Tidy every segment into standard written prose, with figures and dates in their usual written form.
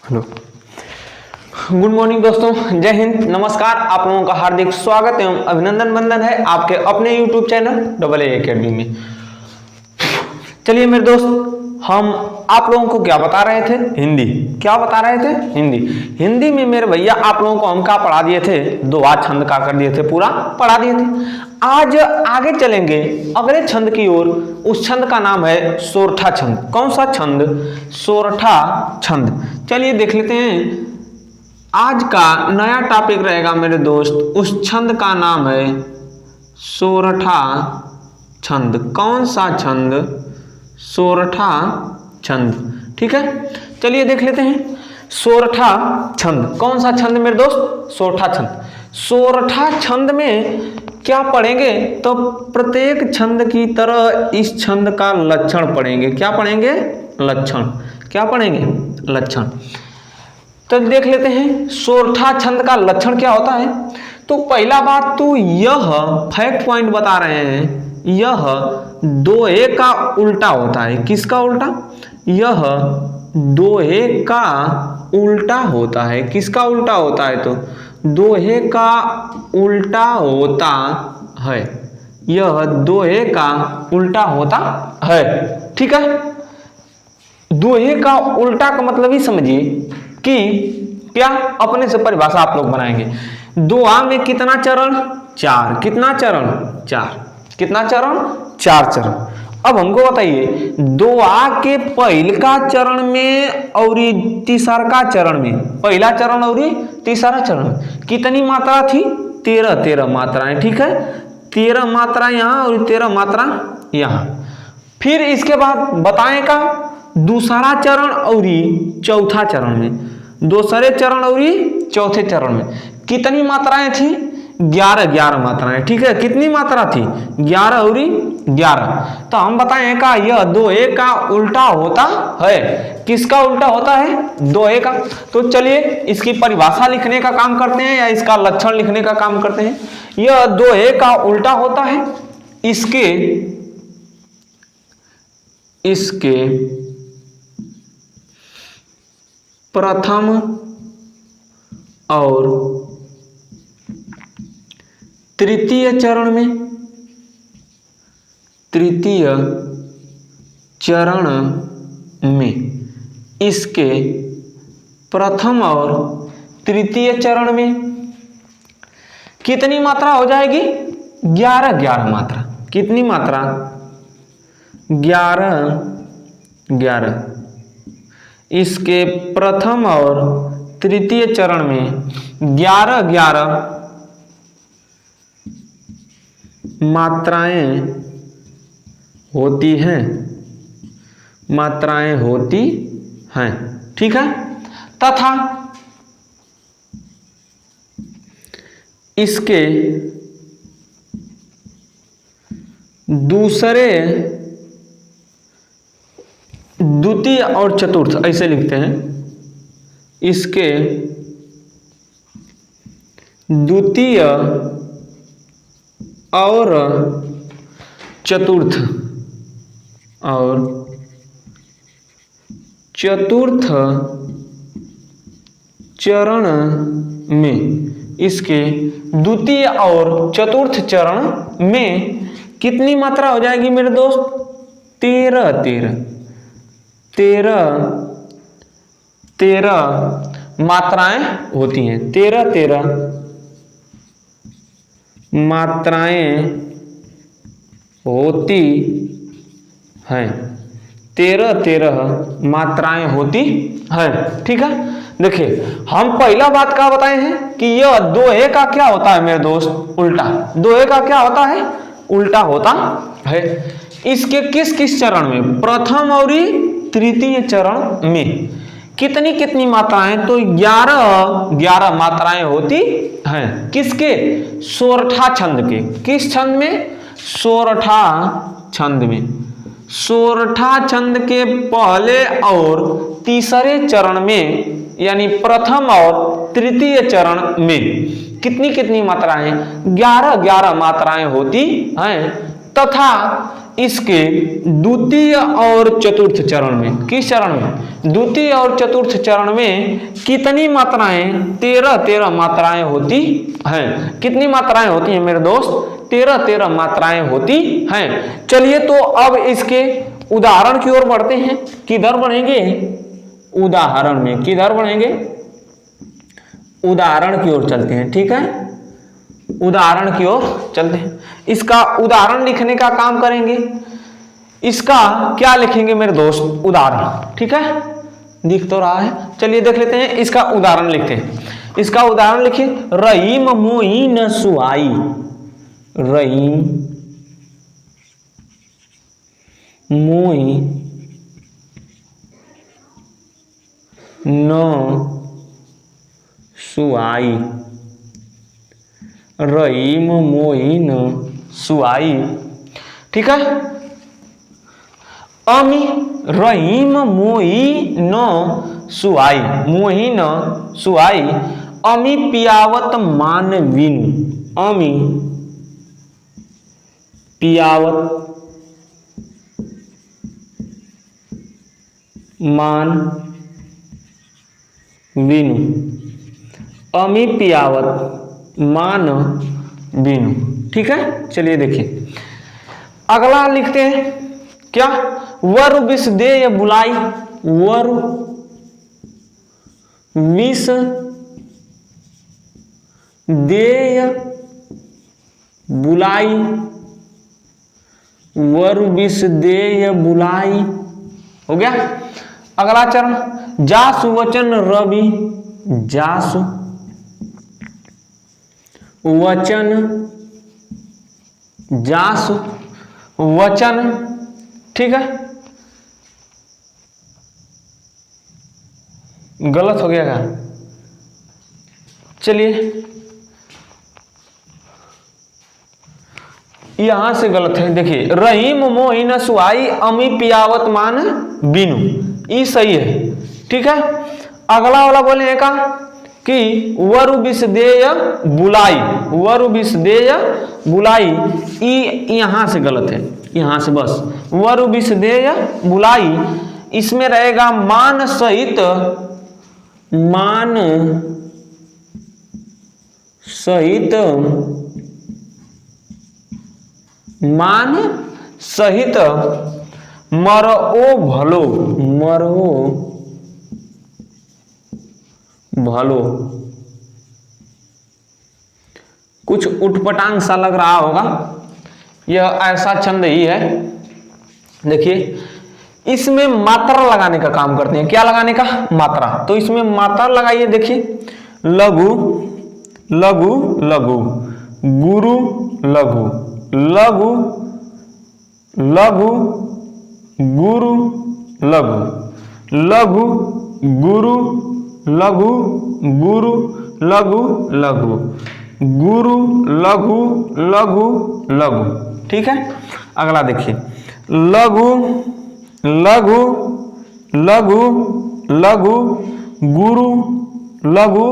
Hello, good morning दोस्तों, जय हिंद, नमस्कार। आप लोगों का हार्दिक स्वागत एवं अभिनंदन बंदन है आपके अपने यूट्यूब चैनल AA एकेडमी में। चलिए मेरे दोस्त, हम आप लोगों को क्या बता रहे थे? हिंदी। क्या बता रहे थे? हिंदी। हिंदी में मेरे भैया आप लोगों को हम क्या पढ़ा दिए थे? दोहा छंद का कर दिए थे, पूरा पढ़ा दिए थे। आज आगे चलेंगे अगले छंद की ओर। उस छंद का नाम है सोरठा छंद। कौन सा छंद? सोरठा छंद। चलिए देख लेते हैं। आज का नया टॉपिक रहेगा मेरे दोस्त, उस छंद का नाम है सोरठा छंद। कौन सा छंद? सोरठा छंद। ठीक है, चलिए देख लेते हैं। सोरठा छंद कौन सा छंद मेरे दोस्त? सोरठा छंद। सोरठा छंद में क्या पढ़ेंगे? तो प्रत्येक छंद की तरह इस छंद का लक्षण पढ़ेंगे। क्या पढ़ेंगे? लक्षण। क्या पढ़ेंगे? लक्षण। तो देख लेते हैं सोरठा छंद का लक्षण क्या होता है। तो पहला बात तो यह फैक्ट पॉइंट बता रहे हैं, यह दोहे का उल्टा होता है। किसका उल्टा? यह दोहे का उल्टा होता है। किसका उल्टा होता है? तो दोहे का उल्टा होता है। यह दोहे का उल्टा होता है। ठीक है, दोहे का उल्टा का मतलब ही समझिए कि क्या, अपने से परिभाषा आप लोग बनाएंगे। दोहा में कितना चरण? 4। कितना चरण? 4। कितना चरण? 4 चरण। अब हमको बताइए, दोहा के पहला चरण में और तीसरा चरण में, पहला चरण और तीसरा चरण में कितनी मात्रा थी? 13 मात्राएं। ठीक है, 13 मात्रा यहाँ और 13 मात्रा यहाँ। फिर इसके बाद बताएं का दूसरा चरण और चौथा चरण में, दूसरे चरण और चौथे चरण में कितनी मात्राएं थी? 11 मात्राएं। ठीक है, कितनी मात्रा थी? 11 और 11। तो हम बताएं का यह दोहे का उल्टा होता है। किसका उल्टा होता है? दोहे का। तो चलिए इसकी परिभाषा लिखने का काम करते हैं या इसका लक्षण लिखने का काम करते हैं। यह दोहे का उल्टा होता है। इसके प्रथम और तृतीय चरण में, तृतीय चरण में, इसके प्रथम और तृतीय चरण में कितनी मात्रा हो जाएगी? 11 मात्रा। कितनी मात्रा? 11। इसके प्रथम और तृतीय चरण में 11 मात्राएं होती हैं। मात्राएं होती हैं। ठीक है, तथा इसके दूसरे, द्वितीय और चतुर्थ, ऐसे लिखते हैं। इसके द्वितीय और चतुर्थ चरण में, इसके द्वितीय और चतुर्थ चरण में कितनी मात्रा हो जाएगी मेरे दोस्त? 13 मात्राएं होती हैं। 13 मात्राएं होती हैं। 13 मात्राएं होती हैं। ठीक है, देखिए हम पहला बात क्या बताए हैं कि यह दोहे का क्या होता है मेरे दोस्त? उल्टा। दोहे का क्या होता है? उल्टा होता है। इसके किस किस चरण में? प्रथम और तृतीय चरण में कितनी मात्राएं? तो 11 मात्राएं होती हैं। किसके? सोरठा छंद के। किस छंद में? सोरठा छंद में। सोरठा छंद के पहले और तीसरे चरण में, यानी प्रथम और तृतीय चरण में कितनी मात्राएं? 11 मात्राएं होती हैं। तथा इसके द्वितीय और चतुर्थ चरण में, किस चरण में, द्वितीय और चतुर्थ चरण में कितनी मात्राएं, 13 मात्राएं होती हैं। कितनी मात्राएं होती हैं मेरे दोस्त, 13 मात्राएं होती हैं। चलिए तो अब इसके उदाहरण की ओर बढ़ते हैं। किधर बढ़ेंगे, उदाहरण में, किधर बढ़ेंगे, उदाहरण की ओर चलते हैं। ठीक है, उदाहरण की ओर चलते हैं। इसका उदाहरण लिखने का काम करेंगे। इसका क्या लिखेंगे मेरे दोस्त, उदाहरण। ठीक है, दिख तो रहा है, चलिए देख लेते हैं। इसका उदाहरण लिखते हैं। इसका उदाहरण लिखिए, रहीम मोइन सुहाई, रहीम मोई न सुहाई, रहीम मोइन सुहाई। ठीक है, अमी रहीम मोई न सुहाई, मोही न सुहाई, अमी पियावत मान विनु, अमी पियावत मान विनु, अमी पियावत मान विनु। ठीक है, चलिए देखिए अगला लिखते हैं। क्या, वर विष देय बुलाई, वर विष देय बुलाई, वर विष देय बुलाई। हो गया। अगला चरण, जासु वचन रवि, जासु वचन, जासु वचन। ठीक है, गलत हो गया क्या, चलिए यहां से गलत है। देखिए, रहीम मोइन सुहाई, अमी पियावत मान बिनु, ये सही है। ठीक है, अगला वाला बोले का कि वरु विष देय बुलाई, वरु विष देय बुलाई, यहां से गलत है। यहां से बस वरु विष देय बुलाई, इसमें रहेगा मान सहित, मान सहित, मान सहित मरओ भलो, मरओ भलो। कुछ उटपटांग सा लग रहा होगा, यह ऐसा छंद ही है। देखिए, इसमें मात्रा लगाने का काम करते हैं। क्या लगाने का, मात्रा। तो इसमें मात्रा लगाइए। देखिए, लघु लघु लघु, गुरु लघु, लघु लघु, गुरु लघु, लघु गुरु, लघु गुरु, लघु लघु, गुरु लघु लघु लघु। ठीक है, अगला देखिए, लघु लघु लघु लघु, गुरु लघु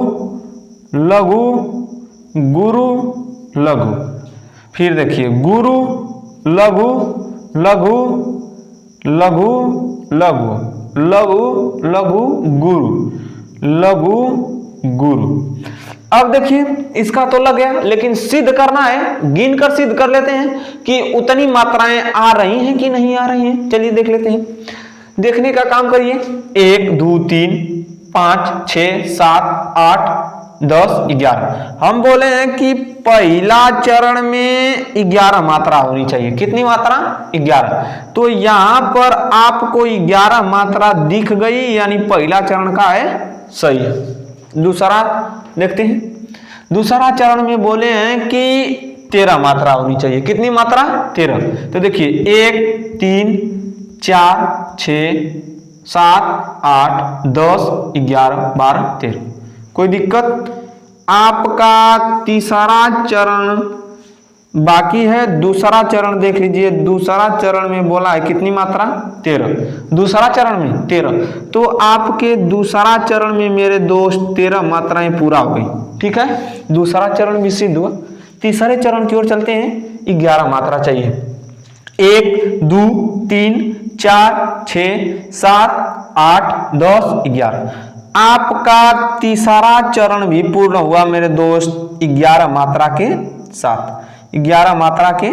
लघु, गुरु लघु। फिर देखिए, गुरु लघु लघु लघु लघु, लघु लघु, गुरु लघु गुरु। अब देखिए, इसका तो लग गया, लेकिन सिद्ध करना है। गिन कर सिद्ध कर लेते हैं कि उतनी मात्राएं आ रही हैं कि नहीं आ रही हैं। चलिए देख लेते हैं, देखने का काम करिए। 1 2 3 5 6 7 8 10 11। हम बोले हैं कि पहला चरण में 11 मात्रा होनी चाहिए। कितनी मात्रा, 11। तो यहां पर आपको 11 मात्रा दिख गई, यानी पहला चरण का है सही है। दूसरा देखते हैं, दूसरा चरण में बोले हैं कि 13 मात्रा होनी चाहिए। कितनी मात्रा, 13। तो देखिए, 1 3 4 6 7 8 10 11 12 13। कोई दिक्कत। आपका तीसरा चरण बाकी है। दूसरा चरण देख लीजिए, दूसरा चरण में बोला है कितनी मात्रा, 13। दूसरा चरण में 13। तो आपके दूसरा चरण में मेरे दोस्त 13 मात्राएं पूरा हो गई। ठीक है, दूसरा चरण भी सिद्ध हुआ। तीसरे चरण की ओर चलते हैं। 11 मात्रा चाहिए। 1 2 3 4 6 7 8 10 11। आपका तीसरा चरण भी पूर्ण हुआ मेरे दोस्त 11 मात्रा के साथ। 11 मात्रा के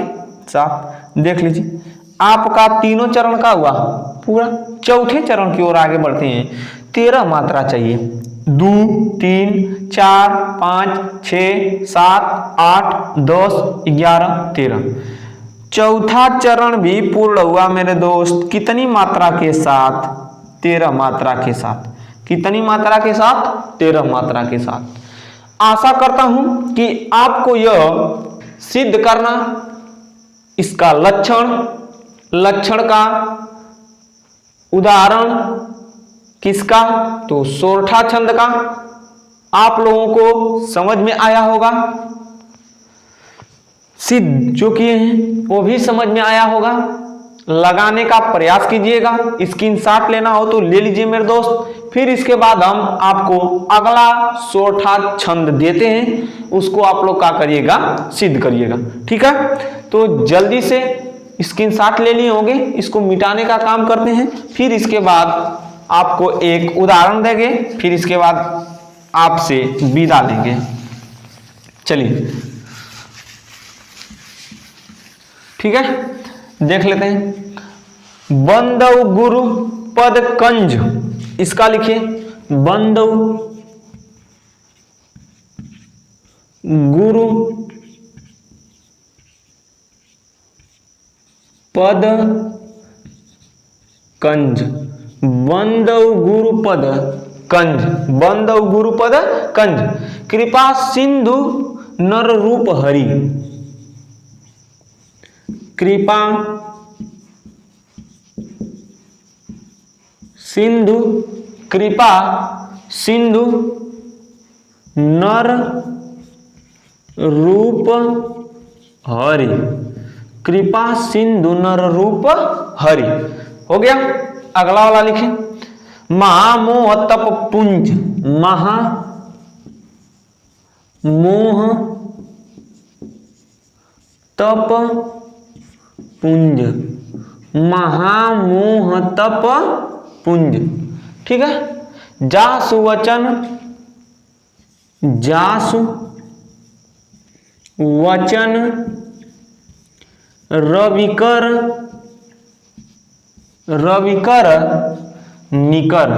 साथ देख लीजिए, आपका तीनों चरण का हुआ पूरा। चौथे चरण की ओर आगे बढ़ते हैं। 13 मात्रा चाहिए। 2 3 4 5 6 7 8 10 11 13। चौथा चरण भी पूर्ण हुआ मेरे दोस्त कितनी मात्रा के साथ? 13 मात्रा के साथ। कितनी मात्रा के साथ? 13 मात्रा के साथ। आशा करता हूं कि आपको यह सिद्ध करना, इसका लक्षण का उदाहरण किसका? तो सोरठा छंद का आप लोगों को समझ में आया होगा। सिद्ध जो किए हैं वो भी समझ में आया होगा। लगाने का प्रयास कीजिएगा। स्क्रीनशॉट लेना हो तो ले लीजिए मेरे दोस्त। फिर इसके बाद हम आपको अगला सोरठा छंद देते हैं, उसको आप लोग क्या करिएगा? सिद्ध करिएगा। ठीक है, तो जल्दी से स्क्रीनशॉट ले लिए होंगे, इसको मिटाने का काम करते हैं। फिर इसके बाद आपको एक उदाहरण देंगे, फिर इसके बाद आपसे विदा लेंगे। चलिए ठीक है, देख लेते हैं। बंदव गुरु पद कंज, इसका लिखिए बंदव गुरु पद कंज। बंदव गुरुपद कंज, बंदव गुरुपद कंज। कृपा सिंधु नर रूप हरि। कृपा सिंधु, कृपा सिंधु नर रूप हरि। कृपा सिंधु नर रूप हरि हो गया। अगला वाला लिखें, महामोह तप पुंज। महामोह तप पुंज, महामोह तप पुंज। ठीक है, जासु वचन, जासु वचन रविकर, रविकर निकर।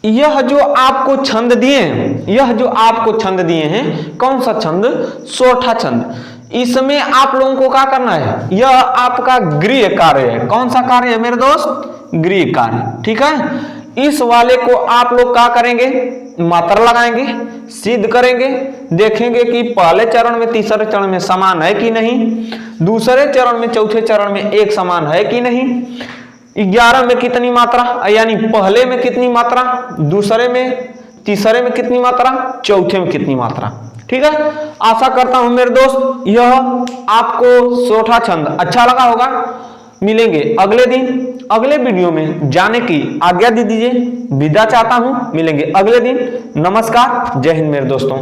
यह जो आपको छंद दिए हैं, यह जो आपको छंद दिए हैं, कौन सा छंद? सोरठा छंद। इसमें आप लोगों को क्या करना है? यह आपका गृह कार्य है। कौन सा कार्य है मेरे दोस्त? गृह कार्य। ठीक है, इस वाले को आप लोग क्या करेंगे? मात्रा लगाएंगे, सिद्ध करेंगे, देखेंगे कि पहले चरण में तीसरे चरण में समान है कि नहीं, दूसरे चरण में चौथे चरण में एक समान है कि नहीं, 11 में कितनी मात्रा, यानी पहले में कितनी मात्रा, दूसरे में, तीसरे में कितनी मात्रा, चौथे में कितनी मात्रा। ठीक है, आशा करता हूं मेरे दोस्त यह आपको सोरठा छंद अच्छा लगा होगा। मिलेंगे अगले दिन अगले वीडियो में। जाने की आज्ञा दे दीजिए, विदा चाहता हूं। मिलेंगे अगले दिन। नमस्कार, जय हिंद मेरे दोस्तों।